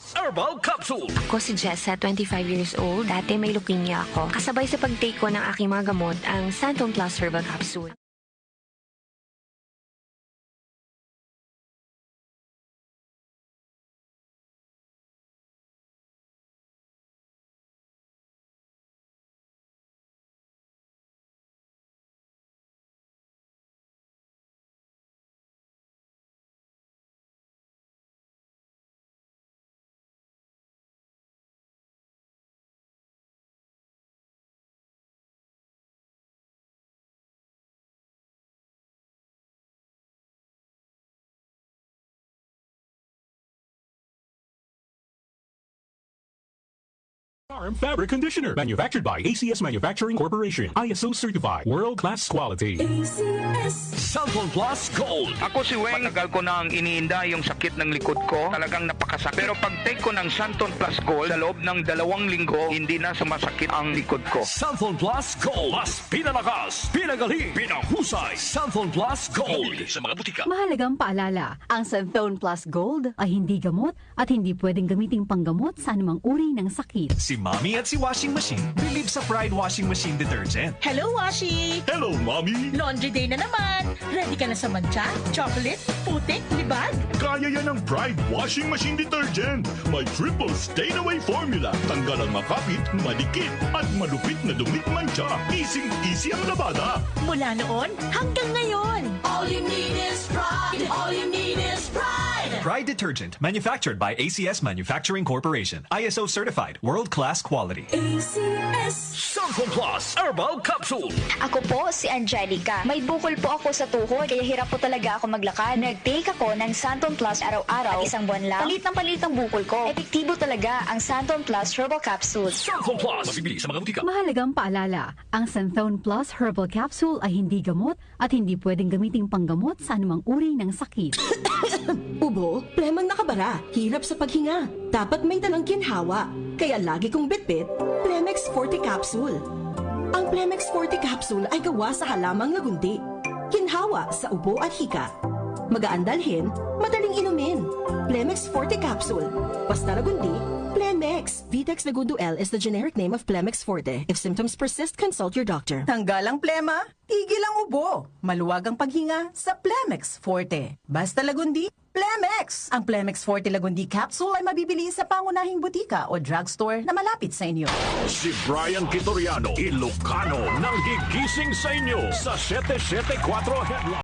Plus Herbal Capsule. Ako si Jessa, 25 years old. Dati may leukemia ako. Kasabay sa pag-take ko ng aking mga gamot, ang Santon Plus Herbal Capsule. Charm Fabric Conditioner, manufactured by ACS Manufacturing Corporation. ISO certified, world-class quality. Santon Plus Gold. Ako si Weng, matagal ko nang iniinda yung sakit ng likod ko. Talagang napakasakit. Pero pag take ko ng Santon Plus Gold, sa loob ng 2 linggo, hindi na sumasakit ang likod ko. Santon Plus Gold. Mas pinalakas, pinagaling, pinahusay. Santon Plus Gold. Sa mga butika. Mahalagang paalala, ang Santon Plus Gold ay hindi gamot at hindi pwedeng gamiting panggamot sa anumang uri ng sakit. Si Mommy at si Washing Machine believe sa Pride Washing Machine Detergent. Hello, Washi! Hello, Mommy! Laundry day na naman! Ready ka na sa mancha, chocolate, putik, libag? Kaya yan ang Pride Washing Machine Detergent. May triple stain-away formula. Tanggal ang makapit, madikit, at malupit na dumit mancha. Easy ang labada. Mula noon hanggang ngayon. All you need is pride. All you need is pride. Pride Detergent, manufactured by ACS Manufacturing Corporation. ISO certified, world-class quality. Santon Plus Herbal Capsule. Ako po si Angelica. May bukol po ako sa tuhod, kaya hirap po talaga ako maglakad. Nag-take ako ng Santon Plus araw-araw. At 1 buwan lang, palit ang bukol ko. Epektibo talaga ang Santon Plus Herbal Capsule. Santon Plus. Mabibili sa mga butika. Mahalagang paalala, ang Santon Plus Herbal Capsule ay hindi gamot at hindi pwedeng gamiting panggamot sa anumang uri ng sakit. Ubo, plemang nakabara, hirap sa paghinga. Dapat may dalang ginhawa. Kaya lagi kong bitbit, Plemex Forte Capsule. Ang Plemex Forte Capsule ay gawa sa halamang lagundi. Ginhawa sa ubo at hika. Magaan dalhin, madaling inumin. Plemex Forte Capsule. Basta lagundi, Plemex. Vitex Lagundo L is the generic name of Plemex Forte. If symptoms persist, consult your doctor. Tanggal ang plema, tigil ang ubo. Maluwag ang paghinga sa Plemex Forte. Basta lagundi, Plemex. Ang Plemex Forte Lagundi Capsule ay mabibili sa pangunahing butika o drugstore na malapit sa inyo. Si Brian Kitoriano, Ilocano, nang gigising sa inyo sa 774 Headline.